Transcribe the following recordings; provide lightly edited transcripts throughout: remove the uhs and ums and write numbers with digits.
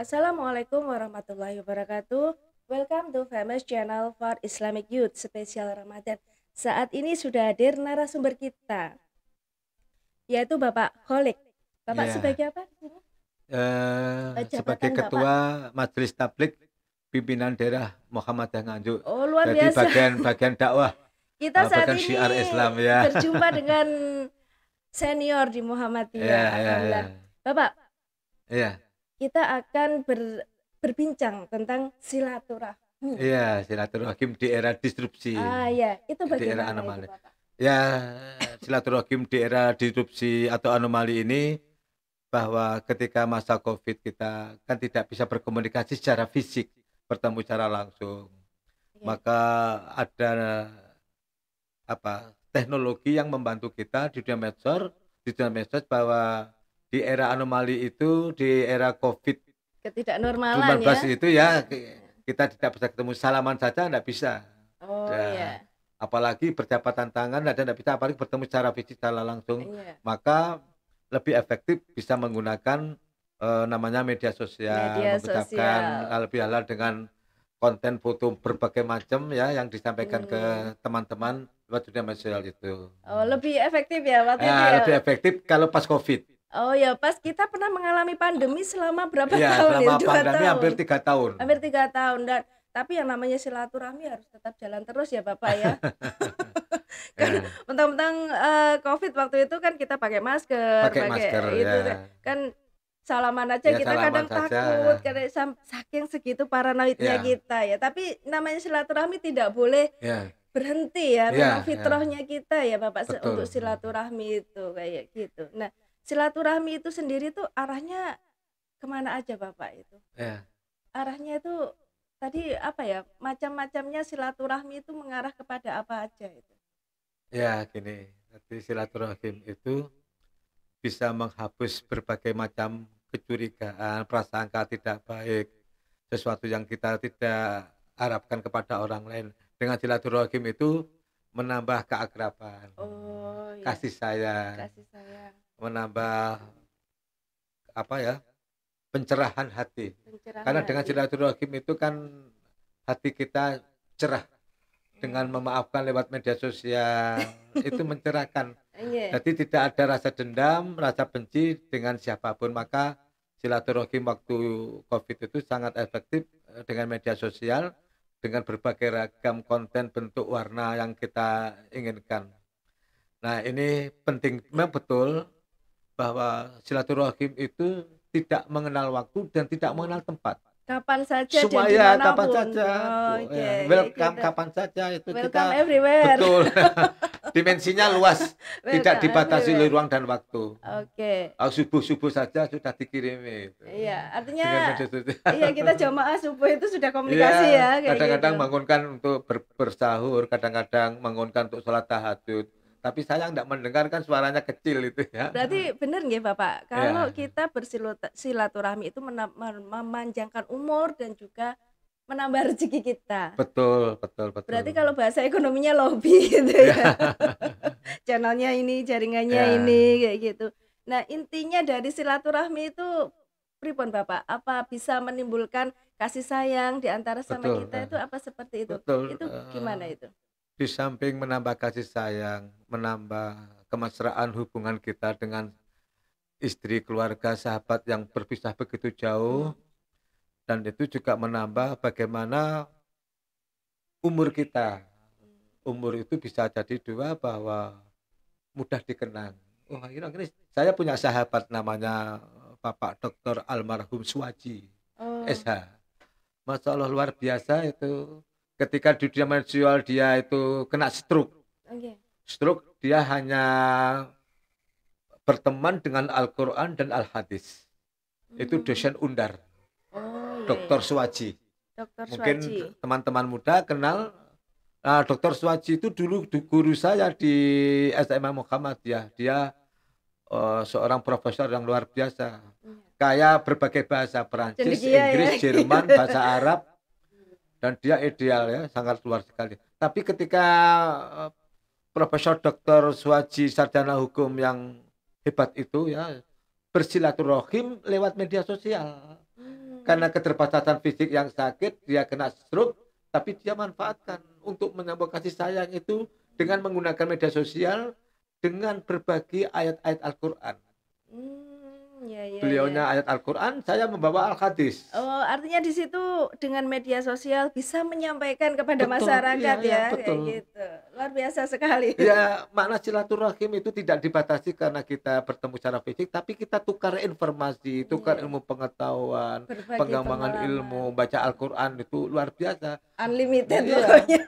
Assalamualaikum warahmatullahi wabarakatuh. Welcome to famous channel for Islamic Youth spesial Ramadan. Saat ini sudah hadir narasumber kita, yaitu Bapak Kholik. Bapak Ya, sebagai apa di sini? sebagai Jabatan Bapak. Ketua Majelis Tablik Pimpinan Daerah Muhammadiyah Nganjuk. Oh, luar Jadi biasa. bagian dakwah, Kita saat bagian ini syiar Islam ya. berjumpa dengan senior di Muhammadiyah. Ya, Alhamdulillah. Bapak, ya. kita akan berbincang tentang silaturahmi. Iya, silaturahim di era disrupsi, Ya, itu di era bagaimana itu, anomali. Bapak? Ya, silaturahim di era disrupsi atau anomali ini bahwa ketika masa COVID kita kan tidak bisa berkomunikasi secara fisik, bertemu secara langsung. Iya. Maka ada teknologi yang membantu kita di dunia medsos bahwa di era anomali itu, di era COVID Ketidaknormalan 19 ya. itu ya kita tidak bisa ketemu, salaman saja tidak bisa. Oh Ya, iya. apalagi berjabatan tangan dan tidak bisa, apalagi bertemu secara fisik secara langsung. Iya. Maka lebih efektif bisa menggunakan namanya media sosial, mengucapkan lebih halal dengan konten foto berbagai macam ya yang disampaikan ke teman-teman lewat dunia sosial itu. Oh, lebih efektif ya waktu itu ya. Lebih efektif kalau pas COVID. Oh ya, pas kita pernah mengalami pandemi selama berapa Iya, tahun selama ya? 2 pandemi tahun. hampir 3 tahun. Hampir 3 tahun dan tapi yang namanya silaturahmi harus tetap jalan terus ya Bapak ya. Kan mentang-mentang COVID waktu itu kan kita pakai masker, Pakai masker itu ya. kan salaman aja Ya, kita salaman kadang saja. takut karena saking segitu paranoidnya Ya. kita ya. Tapi namanya silaturahmi tidak boleh Ya. berhenti ya, memang Ya, fitrahnya kita ya Bapak Betul. untuk silaturahmi itu kayak gitu. Nah, silaturahmi itu sendiri tuh arahnya kemana aja Bapak itu? Ya. Arahnya itu tadi apa ya? Macam-macamnya silaturahmi itu mengarah kepada apa aja itu? Ya, gini. Jadi silaturahim itu bisa menghapus berbagai macam kecurigaan, prasangka tidak baik, sesuatu yang kita tidak harapkan kepada orang lain. Dengan silaturahim itu menambah keakraban, Oh, ya. kasih sayang, menambah pencerahan hati. Karena dengan silaturahim itu kan hati kita cerah dengan memaafkan lewat media sosial. Itu mencerahkan. Jadi tidak ada rasa dendam, rasa benci dengan siapapun. Maka silaturahim waktu COVID itu sangat efektif dengan media sosial, dengan berbagai ragam konten, bentuk, warna yang kita inginkan. Nah, ini penting, memang betul bahwa silaturahim itu tidak mengenal waktu dan tidak mengenal tempat. Kapan saja Semua dan ya, dimanapun. kapan saja. Welcome gitu. kapan saja itu Welcome kita. everywhere. Betul. Dimensinya luas, tidak dibatasi oleh ruang dan waktu. Oke. Subuh-subuh saja sudah dikirimi. Iya, artinya iya kita jamaah subuh itu sudah komunikasi ya. Kadang-kadang bangunkan untuk bersahur, kadang-kadang bangunkan untuk sholat tahajud. Tapi saya tidak mendengarkan, suaranya kecil itu ya. Berarti benar nggih Bapak, kalau kita bersilaturahmi itu memanjangkan umur dan juga menambah rezeki kita. Betul. Berarti kalau bahasa ekonominya lobby gitu ya. Channelnya ini, jaringannya ini kayak gitu. Nah, intinya dari silaturahmi itu pripun Bapak? Apa bisa menimbulkan kasih sayang di antara sama kita itu apa seperti itu? Betul. Itu gimana itu? Di samping menambah kasih sayang, menambah kemesraan hubungan kita dengan istri, keluarga, sahabat yang berpisah begitu jauh, dan itu juga menambah bagaimana umur kita. Umur itu bisa jadi dua, bahwa mudah dikenang. Akhirnya saya punya sahabat namanya Bapak Dr. Almarhum Suwaji, SH. Masya Allah luar biasa itu. Ketika di dunia sosial dia itu kena stroke. Stroke, dia hanya berteman dengan Al-Quran dan Al-Hadis. Itu dosen Undar. Dr. Suwaji. Mungkin teman-teman muda kenal. Dr. Suwaji itu dulu guru saya di SMA Muhammadiyah. Dia seorang profesor yang luar biasa. Kayak berbagai bahasa, Perancis, Inggris, Jerman, bahasa Arab. Dan dia ideal ya, sangat luar sekali. Tapi ketika Profesor Dr. Suwaji, sarjana hukum yang hebat itu ya, bersilaturahim lewat media sosial. Karena keterbatasan fisik yang sakit, dia kena stroke, tapi dia manfaatkan untuk menyambut kasih sayang itu dengan menggunakan media sosial dengan berbagi ayat-ayat Al-Quran. Ya, ya, Beliaunya ya. ayat Al-Quran, saya membawa Al-Hadis. Oh, artinya di situ dengan media sosial bisa menyampaikan kepada Betul, masyarakat iya, ya, kayak betul. gitu. Luar biasa sekali. Ya, makna silaturahim itu tidak dibatasi karena kita bertemu secara fisik, tapi kita tukar informasi, tukar Iya, ilmu pengetahuan, berbagi pengembangan pengalaman. ilmu, baca Al-Quran itu luar biasa. Unlimited Iya, pokoknya.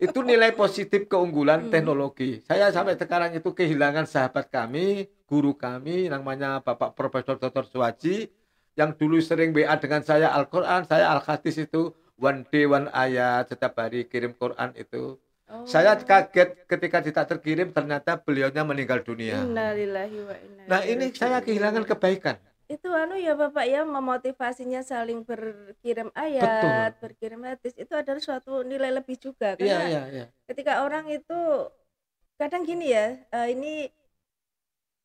itu nilai positif keunggulan Hmm, teknologi. Saya sampai ya. sekarang itu kehilangan sahabat kami, guru kami, namanya Bapak Profesor Dr. Suwaji, yang dulu sering WA dengan saya Al-Quran, saya Al-Hadis itu, one day one ayat, setiap hari kirim Quran itu. Saya Oh, kaget ketika tidak terkirim, ternyata beliaunya meninggal dunia. innalillahi wa inna Nah, ilaihi ini saya kehilangan raji'un. kebaikan. Itu ya Bapak ya, memotivasinya saling berkirim Betul. ayat, berkirim hadis itu adalah suatu nilai lebih juga. Iya, Karena iya, iya. ketika orang itu kadang gini ya, ini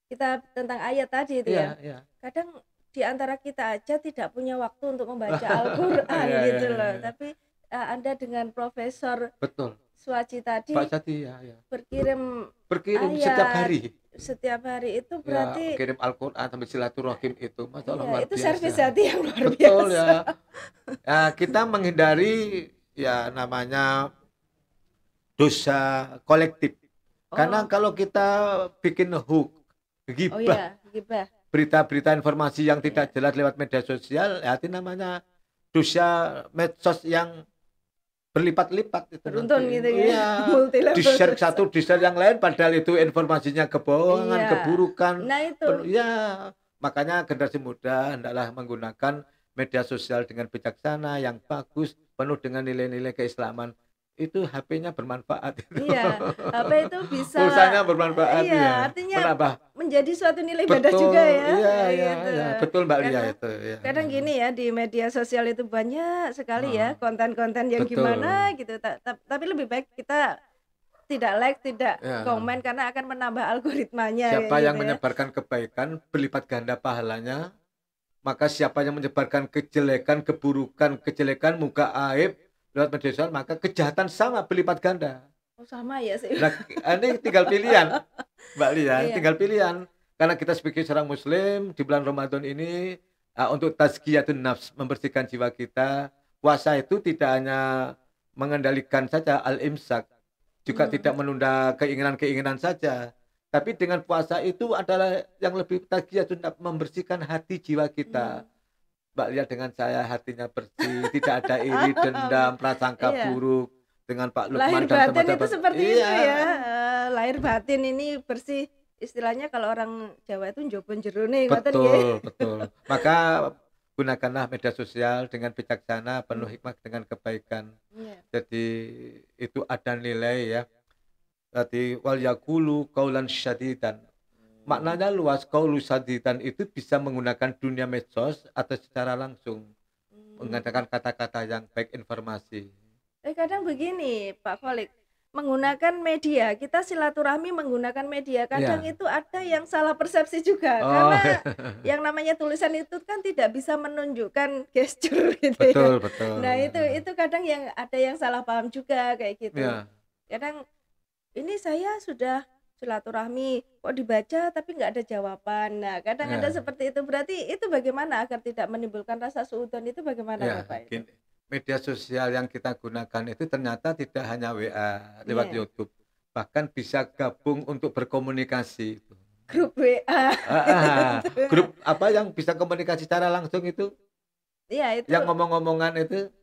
kita tentang ayat tadi itu Iya, ya. iya. Kadang di antara kita aja tidak punya waktu untuk membaca Al-Qur'an Iya, iya, gitu iya, loh. iya. Tapi Anda dengan Profesor Betul. Suwaji Pak tadi Sati, ya, ya. berkirim Berkirim setiap ayat hari. setiap hari itu Ya, berarti kirim Al-Quran sampai silaturahim itu, Masya Allah iya, luar itu servis biasa. hati yang luar Betul biasa. ya. Ya, kita menghindari ya namanya dosa kolektif. Karena Oh, kalau kita bikin hook, oh gibah, ya, gibah. berita-berita informasi yang tidak Iya. jelas lewat media sosial, ya itu namanya dosa medsos yang berlipat-lipat itu Beruntun nanti. gitu ya. Iya, Multi level di-share dosa. satu, di-share yang lain, padahal itu informasinya kebohongan, Iya. keburukan. Nah itu. Ya, makanya generasi muda hendaklah menggunakan media sosial dengan bijaksana, yang bagus, penuh dengan nilai-nilai keislaman. Itu HP-nya bermanfaat itu. Iya, HP itu bisa Pulsanya bermanfaat iya, ya. artinya Menambah. menjadi suatu nilai ibadah juga Betul, ya, iya, kayak iya, gitu. iya. Betul Mbak Lia Karena itu. Ya. kadang gini ya, di media sosial itu banyak sekali ya konten-konten yang gimana Betul. gitu. Tapi lebih baik kita tidak like, tidak Ya. komen karena akan menambah algoritmanya kayak Siapa yang gitu ya. menyebarkan kebaikan berlipat ganda pahalanya, maka siapa yang menyebarkan kejelekan, keburukan, kejelekan, muka aib lewat media sosial, maka kejahatan sama berlipat ganda. Oh, sama ya sih. Nah, ini tinggal pilihan, Mbak Lia, Iya. tinggal pilihan. Karena kita sebagai seorang Muslim di bulan Ramadan ini untuk tazkiyatun nafs, membersihkan jiwa kita. Puasa itu tidak hanya mengendalikan saja al-imsak, juga tidak menunda keinginan-keinginan saja. Tapi dengan puasa itu adalah yang lebih tazkiyatun nafs, membersihkan hati jiwa kita. Mbak Lia dengan saya hatinya bersih, tidak ada iri, dendam, prasangka Iya. buruk dengan Pak Lahir Lukman dan batin itu teman-teman. seperti Iya. itu ya. Lahir batin ini bersih. Istilahnya kalau orang Jawa itu njobon jero nih, ngoten nggih. Betul, betul. Maka gunakanlah media sosial dengan bijaksana, penuh hikmah dengan kebaikan. Iya. Jadi itu ada nilai ya. Jadi wal yakulu qaulan syadidan. Maknanya luas, qaulu syadidan itu bisa menggunakan dunia medsos atau secara langsung mengatakan kata-kata yang baik, informasi. Kadang begini Pak Kholik, menggunakan media, kita silaturahmi menggunakan media, kadang Iya. itu ada yang salah persepsi juga. Oh. Karena yang namanya tulisan itu kan tidak bisa menunjukkan gesture gitu ya. Betul, betul. Nah itu kadang yang ada yang salah paham juga kayak gitu. Iya. Kadang ini saya sudah silaturahmi kok dibaca tapi nggak ada jawaban. Nah kadang ada Ya. seperti itu, berarti itu bagaimana agar tidak menimbulkan rasa suudzon itu bagaimana Ya, Bapak itu? gini. Media sosial yang kita gunakan itu ternyata tidak hanya WA lewat Iya. YouTube, bahkan bisa gabung untuk berkomunikasi. Grup WA. Grup apa yang bisa komunikasi secara langsung itu, Iya itu yang ngomong-ngomongan itu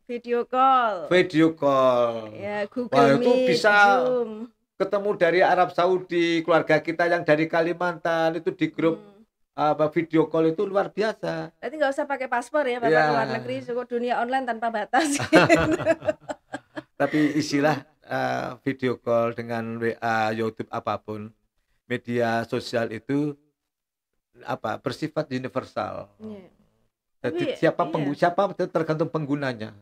video call. video call. Ya, Wah, Google itu Meet, bisa Zoom. ketemu dari Arab Saudi, keluarga kita yang dari Kalimantan itu di grup video call itu luar biasa. Berarti nggak usah pakai paspor ya Bapak Ya. ke luar negeri, cukup dunia online tanpa batas. Tapi isilah video call dengan WA, YouTube apapun, media sosial itu bersifat universal. Iya. Jadi Tapi, siapa iya. siapa tergantung penggunanya.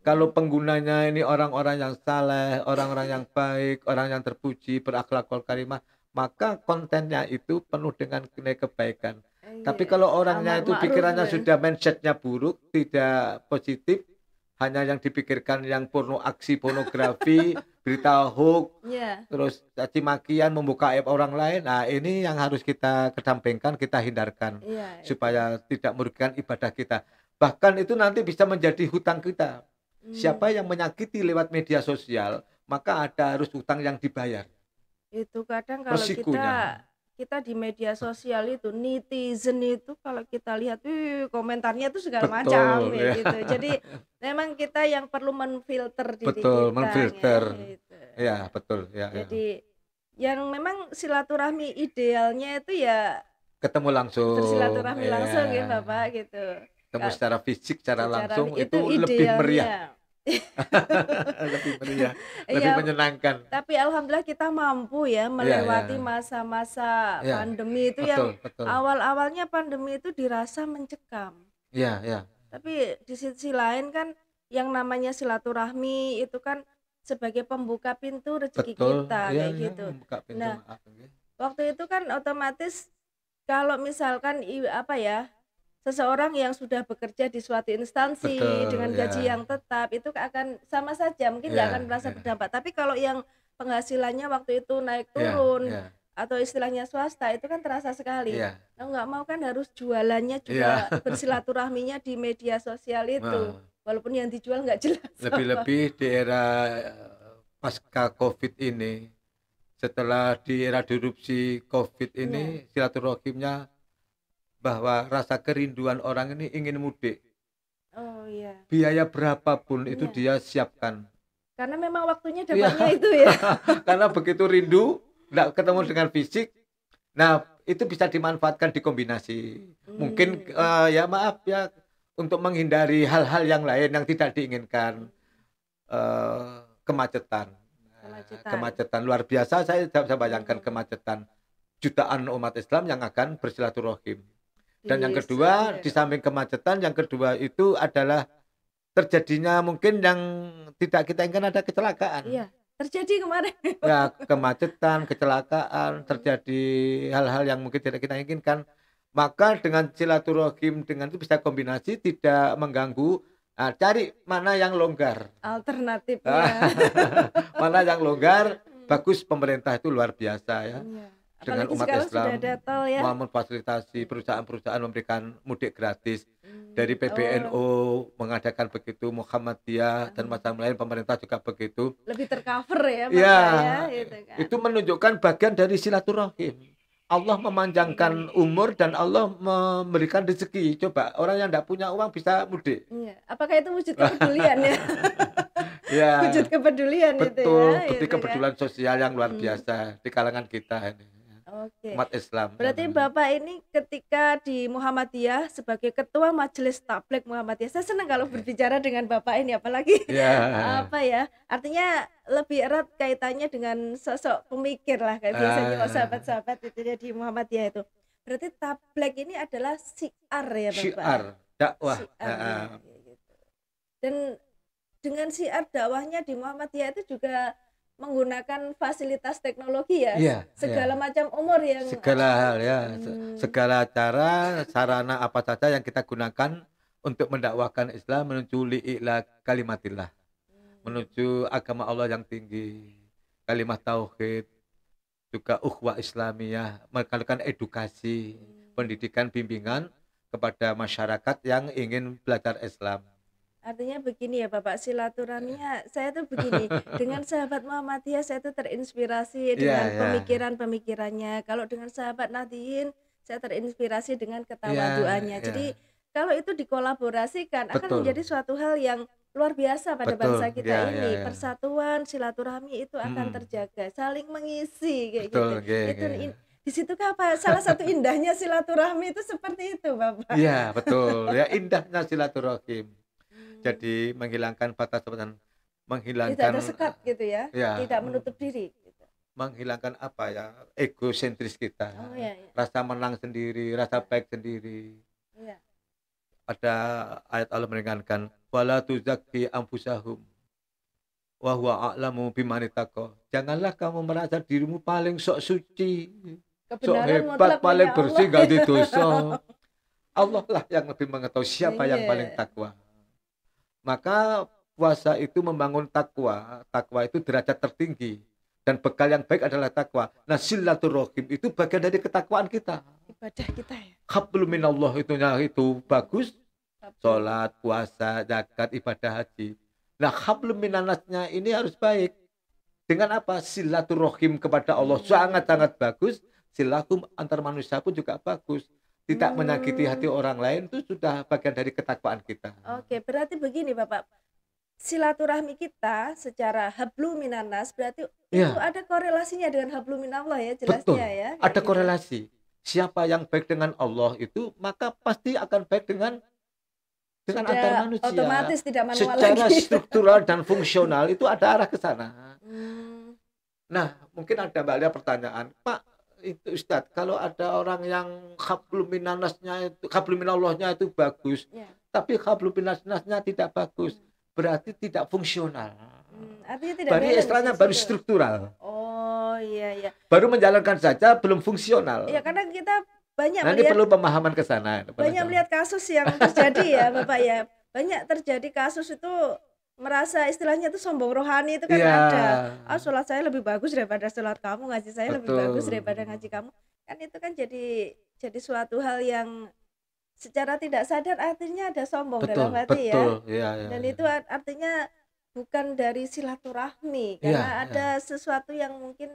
Kalau penggunanya ini orang-orang yang saleh, orang-orang yang baik, orang yang terpuji, berakhlakul karimah, maka kontennya itu penuh dengan nilai kebaikan. Tapi Iya, kalau orangnya amar itu ma'ruf pikirannya ya. sudah mindsetnya buruk, tidak positif, hanya yang dipikirkan yang porno, aksi pornografi, berita hoax, Iya, terus caci makian, membuka aib orang lain. Nah, ini yang harus kita kesampingkan, kita hindarkan iya itu. supaya tidak merugikan ibadah kita. Bahkan itu nanti bisa menjadi hutang kita. Hmm, Siapa yang menyakiti lewat media sosial, maka ada harus hutang yang dibayar. itu kadang kalau Resikonya. kita di media sosial itu netizen itu kalau kita lihat komentarnya itu segala macam Betul ya ya. gitu. Jadi memang kita yang perlu menfilter diri Betul, kita ya menfilter. gitu. Ya, Nah, betul ya, ya. jadi yang memang silaturahmi idealnya itu ya Ketemu langsung, bersilaturahmi ya. langsung ya Bapak gitu. Ketemu secara fisik, secara Secara langsung itu itu lebih meriah. idealnya. Lebih meriah, lebih Iya, menyenangkan. tapi alhamdulillah kita mampu ya Iya, ya. melewati masa-masa Ya, pandemi itu yang betul, betul. awal-awalnya pandemi itu dirasa mencekam. Iya, ya. Tapi di sisi lain kan yang namanya silaturahmi itu kan sebagai pembuka pintu rezeki Betul. kita Iya, kayak ya, gitu. membuka pintu Nah, maaf. Oke. waktu itu kan otomatis kalau misalkan apa ya, seseorang yang sudah bekerja di suatu instansi Betul, dengan ya. gaji yang tetap itu akan sama saja mungkin nggak akan Ya, merasa ya. berdampak. Tapi kalau yang penghasilannya waktu itu naik Ya, turun ya. atau istilahnya swasta itu kan terasa sekali. Iya. Mau nggak mau kan harus jualannya Iya. juga bersilaturahminya di media sosial itu. Nah, Walaupun yang dijual nggak jelas apa. lebih-lebih di era pasca COVID ini, setelah di era disrupsi COVID Iya. ini, silaturahimnya bahwa rasa kerinduan orang ini ingin mudik. Oh iya. Biaya berapapun itu Iya. dia siapkan. Karena memang waktunya Iya. dapatnya itu ya. Karena begitu rindu, nggak ketemu dengan fisik, nah itu bisa dimanfaatkan dikombinasi. Mungkin ya maaf ya, untuk menghindari hal-hal yang lain yang tidak diinginkan, kemacetan. Kemacetan luar biasa, saya bisa bayangkan kemacetan jutaan umat Islam yang akan bersilaturahim. Dan yang kedua, di samping kemacetan, yang kedua itu adalah terjadinya mungkin yang tidak kita inginkan, ada kecelakaan. Iya, terjadi kemarin. Ya, kemacetan, kecelakaan, terjadi hal-hal yang mungkin tidak kita inginkan. Maka dengan silaturahim dengan itu bisa kombinasi, tidak mengganggu. Nah, cari mana yang longgar. Alternatifnya. Mana yang longgar, bagus, pemerintah itu luar biasa ya. Iya. Dengan Apalagi umat sekarang Islam sudah ada tol ya. mau memfasilitasi perusahaan-perusahaan memberikan mudik gratis. Dari Oh, PBNU mengadakan begitu, Muhammadiyah dan macam lain, pemerintah juga begitu. lebih tercover ya Bapak Ya, ya, gitu kan. itu menunjukkan bagian dari silaturahim. Allah memanjangkan umur dan Allah memberikan rezeki. Coba orang yang tidak punya uang bisa mudik. Iya. Apakah itu wujud kepedulian ya? Ya, Wujud kepedulian itu betul, ya, bukti gitu kan. kepedulian sosial yang luar biasa di kalangan kita ini, Oke. umat Islam. Berarti Bapak ini ketika di Muhammadiyah sebagai ketua Majelis Tabligh Muhammadiyah, saya senang kalau berbicara dengan Bapak ini, apalagi Ya. apa ya, artinya lebih erat kaitannya dengan sosok pemikir lah kayak biasanya kalau sahabat-sahabat itu ya di Muhammadiyah itu. Berarti tabligh ini adalah syiar ya Bapak. Syiar dakwah. Syiar, ya, gitu. Dan dengan syiar dakwahnya di Muhammadiyah itu juga menggunakan fasilitas teknologi ya, Iya, segala iya. macam umur yang Segala hal ya, segala cara, sarana apa saja yang kita gunakan untuk mendakwahkan Islam menuju li'ila kalimatillah, menuju agama Allah yang tinggi, kalimat tauhid, juga ukhuwah Islamiyah, melakukan edukasi, pendidikan, bimbingan kepada masyarakat yang ingin belajar Islam. Artinya begini ya Bapak, silaturahminya saya tuh begini, dengan sahabat Muhammadiyah saya tuh terinspirasi dengan pemikiran-pemikirannya. Kalau dengan sahabat Nahdliyin saya terinspirasi dengan ketawaduannya. Jadi kalau itu dikolaborasikan akan menjadi suatu hal yang luar biasa pada bangsa kita ini. Persatuan, silaturahmi itu akan terjaga, saling mengisi kayak gitu. Itu di situ apa salah satu indahnya silaturahmi itu seperti itu Bapak. Iya, betul. Ya, indahnya silaturahim. Jadi menghilangkan batas-batasan, menghilangkan tidak tersekat gitu ya, ya, tidak menutup diri gitu. Menghilangkan apa ya, egosentris kita, rasa menang sendiri, rasa baik sendiri. Ada ayat Allah meringankan, wala tuzakki anfusahum wa huwa a'lamu biman ittaqa. Janganlah kamu merasa dirimu paling sok suci. sok Kebenaran hebat, mutlak paling punya bersih, Allah. nggak ada dosa. Allah lah yang lebih mengetahui siapa yang paling Iya. takwa. Maka puasa itu membangun takwa. Takwa itu derajat tertinggi. Dan bekal yang baik adalah takwa. Nah, silaturahim itu bagian dari ketakwaan kita. Ibadah kita ya. Hablum minallah itu bagus. Hablum. Sholat, puasa, zakat, ibadah haji. Nah, hablum minannasnya ini harus baik. Dengan apa? Silaturahim kepada Allah sangat-sangat bagus. Silakum antar manusia pun juga bagus. Tidak menyakiti hati orang lain itu sudah bagian dari ketakwaan kita. Oke, berarti begini Bapak. Silaturahmi kita secara hablum minannas berarti itu Ya, ada korelasinya dengan hablum minallah ya betul. jelasnya ya. Kayak Ada gitu. korelasi. Siapa yang baik dengan Allah itu, maka pasti akan baik dengan Sudah antar manusia. otomatis tidak manual Secara lagi. struktural dan fungsional itu ada arah ke sana. Hmm, Nah, mungkin ada Mbak Lia pertanyaan, Pak, itu Ustadz, kalau ada orang yang hablum minannasnya itu, hablum minallahnya itu bagus, ya. tapi hablum minannasnya tidak bagus, berarti tidak fungsional. Artinya tidak Berarti balance istilahnya di baru situ. struktural. Oh iya iya. Baru menjalankan saja belum fungsional. Ya karena kita banyak Nah, ini melihat perlu pemahaman ke sana. banyak melihat kasus yang terjadi ya Bapak ya. Banyak terjadi kasus itu merasa istilahnya itu sombong rohani itu kan Iya. ada. Ah, sholat saya lebih bagus daripada sholat kamu, ngaji saya lebih Betul. bagus daripada ngaji kamu. Kan itu kan jadi suatu hal yang secara tidak sadar artinya ada sombong Betul, dalam hati ya. betul. Iya, iya, Dan iya. itu artinya bukan dari silaturahmi karena Iya, ada sesuatu yang mungkin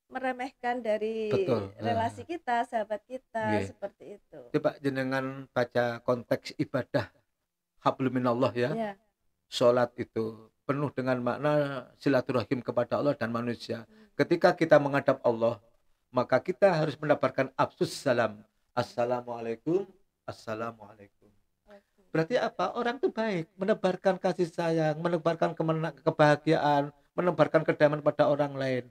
meremehkan dari Betul. relasi kita, sahabat kita Iya. seperti itu. Coba jenengan baca konteks ibadah hablum minallah ya. Ya. Sholat itu penuh dengan makna silaturahim kepada Allah dan manusia. Ketika kita menghadap Allah, maka kita harus mendapatkan absus salam. Assalamualaikum, assalamualaikum. Berarti apa? Orang itu baik, menebarkan kasih sayang, menebarkan kebahagiaan, menebarkan kedamaian pada orang lain.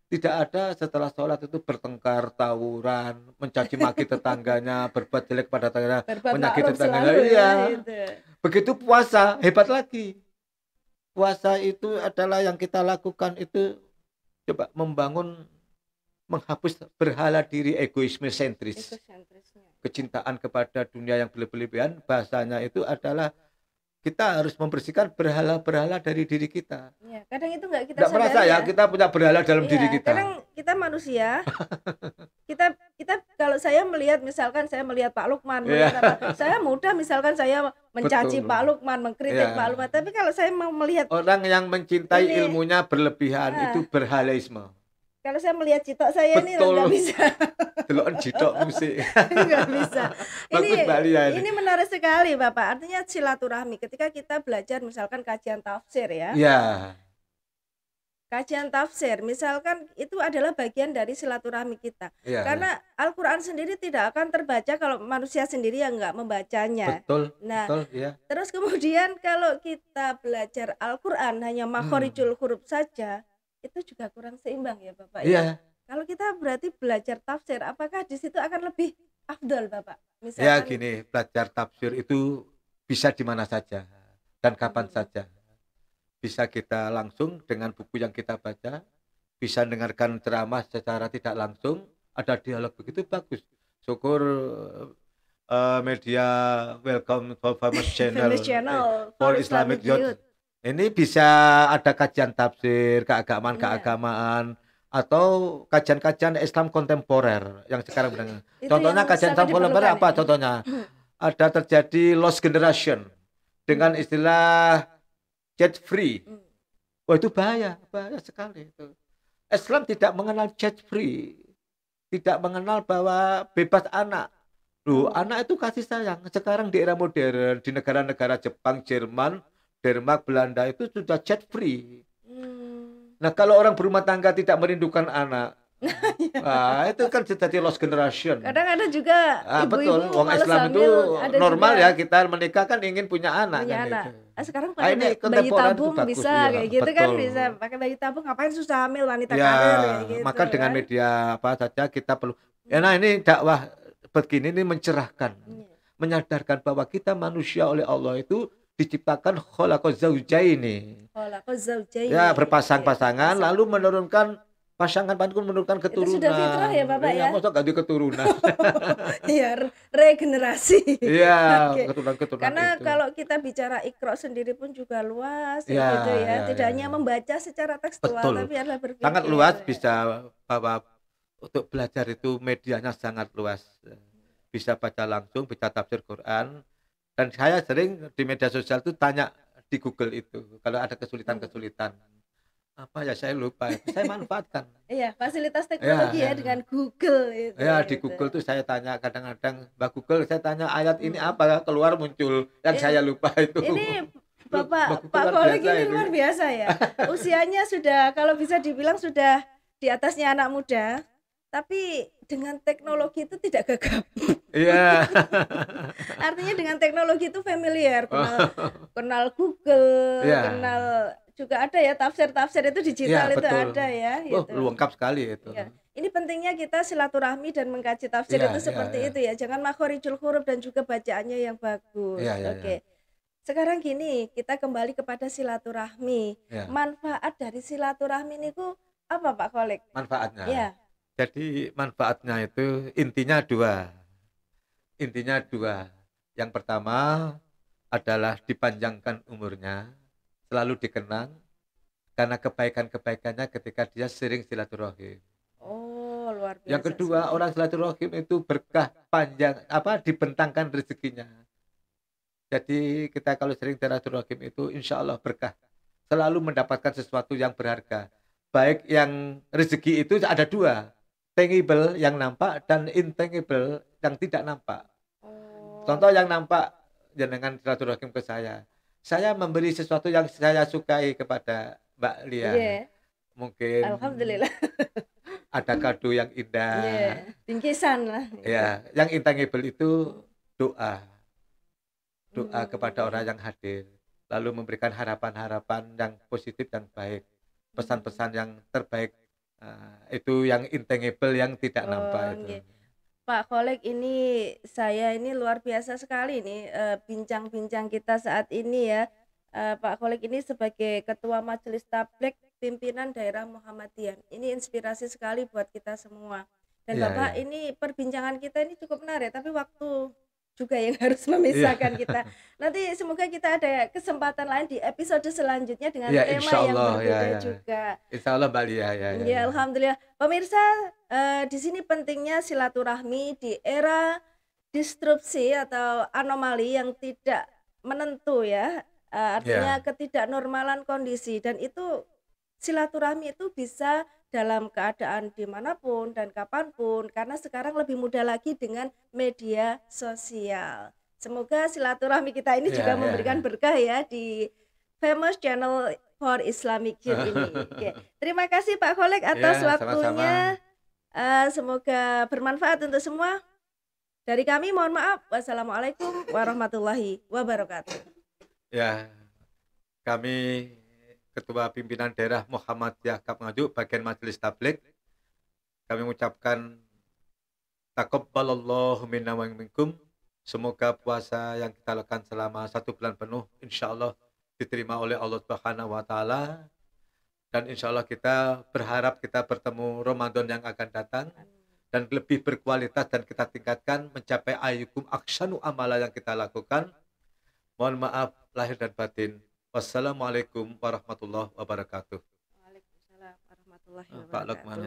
Tidak ada setelah sholat itu bertengkar, tawuran, mencaci maki tetangganya, berbuat jelek pada tetangganya, Berbuat menyakiti maklum tetangganya. selalu ya Iya. itu. Begitu puasa, hebat lagi. Puasa itu adalah yang kita lakukan itu coba menghapus berhala diri egoisme sentris. Egosentrisnya. Kecintaan kepada dunia yang berlebihan, bahasanya itu adalah kita harus membersihkan berhala-berhala dari diri kita. Ya, kadang itu nggak kita Tidak sadari merasa ya kita punya berhala dalam Iya, diri kita. kadang kita manusia, kita kalau saya melihat misalkan saya melihat Pak Lukman, Iya. melihat apa, saya mudah misalkan saya mencaci Betul. Pak Lukman, mengkritik Iya. Pak Lukman, tapi kalau saya mau melihat Orang yang mencintai Ini- ilmunya berlebihan Ah. itu berhalaisme. kalau saya melihat citok saya ini Betul. nggak bisa, Deloken jidok musik. nggak bisa. Bagus Mbak Lia ini. Ini menarik sekali Bapak. Artinya silaturahmi ketika kita belajar misalkan kajian tafsir ya. Ya, Kajian tafsir misalkan itu adalah bagian dari silaturahmi kita. ya. Karena Al-Qur'an sendiri tidak akan terbaca kalau manusia sendiri yang nggak membacanya. Betul, Nah, betul, ya. terus kemudian kalau kita belajar Al-Qur'an hanya makhorijul huruf saja, itu juga kurang seimbang ya Bapak ya. Iya, Kalau kita berarti belajar tafsir, apakah di situ akan lebih afdol Bapak? ya Misalkan gini, belajar tafsir itu bisa di mana saja dan kapan saja. Bisa kita langsung dengan buku yang kita baca, bisa dengarkan ceramah secara tidak langsung, ada dialog begitu bagus. Syukur media Welcome to Famous Channel, Famous Channel for Islamic Youth. Ini bisa ada kajian tafsir, keagamaan, atau kajian-kajian Islam kontemporer yang sekarang benar. Itu Contohnya yang kajian sangat Islam kontemporer diperlukan apa ya. contohnya? Ada terjadi lost generation dengan istilah jet free. Wah, itu bahaya sekali itu. Islam tidak mengenal jet free, tidak mengenal bahwa bebas anak. Loh, anak itu kasih sayang. Sekarang di era modern, di negara-negara Jepang, Jerman, Denmark, Belanda itu sudah jet free. Nah, kalau orang berumah tangga tidak merindukan anak, nah, itu kan jadi lost generation. Kadang ada juga Betul, ibu-ibu wong males Islam itu hamil, ada normal juga ya, kita menikah kan ingin punya anak punya kan anak. itu. Sekarang Ah, pakai ini bayi kontemporer itu tabung bagus, bisa iya, kayak gitu kan, betul. bisa pakai bayi tabung, ngapain susah hamil wanita Ya, karir kayak gitu. maka dengan kan. media apa saja kita perlu. Ya, nah ini dakwah begini ini mencerahkan, menyadarkan bahwa kita manusia oleh Allah itu diciptakan khalaqaz zaujaini. Khalaqaz zaujaini. Ya, berpasang-pasangan Iya, lalu menurunkan pasangan pun menurunkan Itu sudah fitrah ya, keturunan. Bapak, Iya, ya? masa ganti keturunan. Iya, regenerasi. Iya, Oke. keturunan-keturunan Karena itu. kalau kita bicara Iqra sendiri pun juga luas Iya, kayak gitu ya. iya, Tidak iya, hanya iya. membaca secara tekstual Betul. tapi adalah Sangat berpikir. luas, bisa bahwa untuk belajar itu medianya sangat luas. Bisa baca langsung, bisa tafsir Quran. Dan saya sering di media sosial itu tanya di Google itu kalau ada Hmm. kesulitan-kesulitan. Apa ya saya lupa, itu saya manfaatkan. Iya, fasilitas Ya, teknologi ya ya. dengan Google itu Ya, di gitu. Google tuh saya tanya kadang-kadang, Mbak Google, saya tanya ayat ini Hmm. apa, keluar muncul yang Eh, saya lupa itu. Ini Mbak Bapak Google Pak luar Kolik biasa ini ini. luar biasa ya. Usianya sudah kalau bisa dibilang sudah di atasnya anak muda, tapi dengan teknologi itu tidak gagap. Iya. Artinya dengan teknologi itu familiar, kenal Oh, kenal Google, iya. kenal juga ada ya tafsir-tafsir itu Iya, digital itu betul. ada ya Oh, gitu. lengkap sekali itu. Iya. Ini pentingnya kita silaturahmi dan mengkaji tafsir Iya, itu iya, seperti iya. itu ya. Jangan makhorijul huruf dan juga bacaannya yang Iya, bagus. iya, iya. Oke. Sekarang gini, kita kembali kepada silaturahmi. Iya. Manfaat dari silaturahmi niku apa Pak Kolik? Manfaatnya. Ya. Jadi manfaatnya itu intinya dua. Intinya dua. Yang pertama adalah dipanjangkan umurnya, selalu dikenang karena kebaikan-kebaikannya ketika dia sering silaturahim. Oh, luar Yang biasa kedua, sekali. orang silaturahim itu berkah panjang, dibentangkan rezekinya. Jadi kita kalau sering silaturahim itu insya Allah berkah. Selalu mendapatkan sesuatu yang berharga. Baik yang rezeki itu ada dua. Tangible yang nampak dan intangible yang tidak nampak. Oh, Contoh yang nampak jenengan silaturahim ke saya. Saya memberi sesuatu yang saya sukai kepada Mbak Lia. iya. Mungkin Alhamdulillah. ada kado yang indah. Iya, bingkisan lah gitu. Ya, yang intangible itu doa. Doa kepada Hmm. orang yang hadir. Lalu memberikan harapan-harapan yang positif dan baik. Pesan-pesan yang terbaik. Itu yang intangible yang tidak Oh, nampak itu. nggih. Pak Kolik ini saya ini luar biasa sekali nih bincang-bincang kita saat ini ya. Pak Kolik ini sebagai Ketua Majelis Tabligh Pimpinan Daerah Muhammadiyah. Ini inspirasi sekali buat kita semua. Dan Iya, iya. Bapak ini perbincangan kita ini cukup menarik, tapi waktu juga yang harus Iya. memisahkan kita. Nanti semoga kita ada kesempatan lain di episode selanjutnya dengan Iya, tema insya yang Allah. Ya, berbeda ya. juga. Insya Allah Mbak Lia. Ya, ya, Ya, ya. alhamdulillah. Pemirsa, di sini pentingnya silaturahmi di era disrupsi atau anomali yang tidak menentu ya. Artinya Ya, ketidaknormalan kondisi dan itu silaturahmi itu bisa dalam keadaan dimanapun dan kapanpun karena sekarang lebih mudah lagi dengan media sosial. Semoga silaturahmi kita ini ya, juga ya, memberikan ya. berkah ya di famous channel for Islamic Youth ini. Oke. Terima kasih Pak Kolik atas Ya, sama-sama. waktunya. Semoga bermanfaat untuk semua. Dari kami mohon maaf. Wassalamualaikum warahmatullahi wabarakatuh. Ya, kami Ketua Pimpinan Daerah Muhammadiyah Kapngaju bagian Majelis Tabligh, kami mengucapkan taqabbalallahu minna wa minkum. Semoga puasa yang kita lakukan selama 1 bulan penuh insya Allah diterima oleh Allah Subhanahu wa Ta'ala, dan insya Allah kita berharap kita bertemu Ramadan yang akan datang dan lebih berkualitas dan kita tingkatkan mencapai ayyukum aksanu amala yang kita lakukan. Mohon maaf lahir dan batin. Wassalamualaikum warahmatullahi wabarakatuh. Waalaikumsalam warahmatullahi Pak Lukman. wabarakatuh.